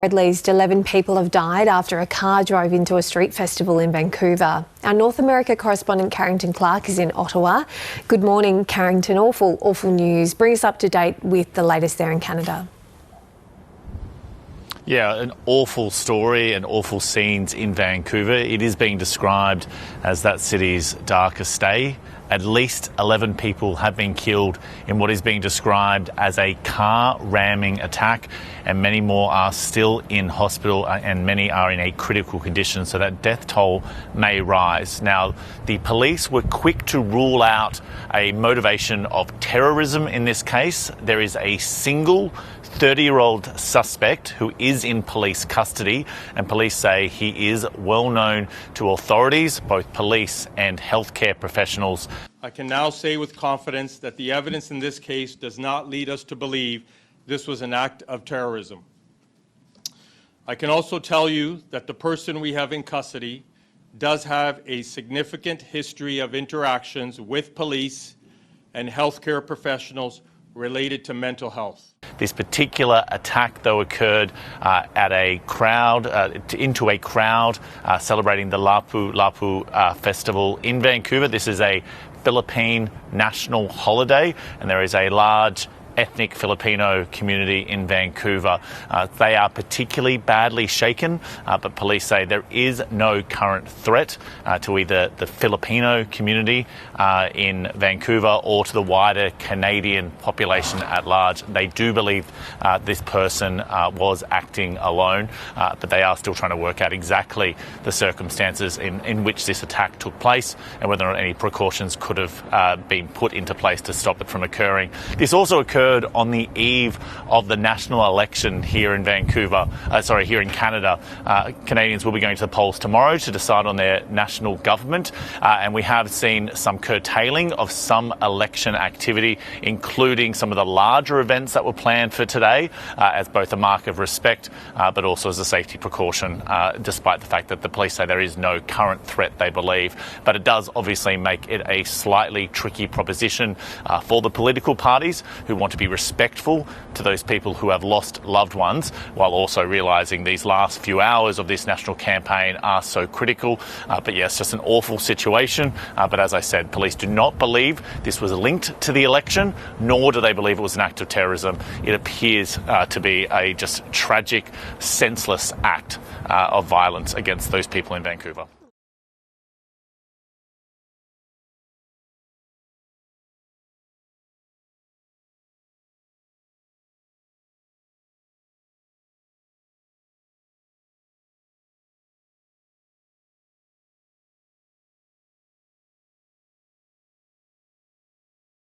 At least 11 people have died after a car drove into a street festival in Vancouver. Our North America correspondent Carrington Clark is in Ottawa. Good morning, Carrington. Awful news. Bring us up to date with the latest there in Canada. Yeah, an awful story and awful scenes in Vancouver. It is being described as that city's darkest day. At least 11 people have been killed in what is being described as a car ramming attack, and many more are still in hospital and many are in a critical condition, so that death toll may rise. Now, the police were quick to rule out a motivation of terrorism in this case. There is a single 30-year-old suspect who is in police custody, and police say he is well known to authorities, both police and healthcare professionals. I can now say with confidence that the evidence in this case does not lead us to believe this was an act of terrorism. I can also tell you that the person we have in custody does have a significant history of interactions with police and healthcare professionals related to mental health. This particular attack, though, occurred at a crowd, into a crowd celebrating the Lapu Lapu festival in Vancouver. This is a Philippine national holiday, and there is a large ethnic Filipino community in Vancouver. They are particularly badly shaken, but police say there is no current threat to either the Filipino community in Vancouver or to the wider Canadian population at large. They do believe this person was acting alone, but they are still trying to work out exactly the circumstances in which this attack took place and whether or not any precautions could have been put into place to stop it from occurring. This also occurred on the eve of the national election here in here in Canada. Canadians will be going to the polls tomorrow to decide on their national government, and we have seen some curtailing of some election activity, including some of the larger events that were planned for today, as both a mark of respect, but also as a safety precaution, despite the fact that the police say there is no current threat, they believe. But it does obviously make it a slightly tricky proposition for the political parties who want to be respectful to those people who have lost loved ones, while also realising these last few hours of this national campaign are so critical. But yes, just an awful situation. But as I said, police do not believe this was linked to the election, nor do they believe it was an act of terrorism. It appears to be a just tragic, senseless act of violence against those people in Vancouver.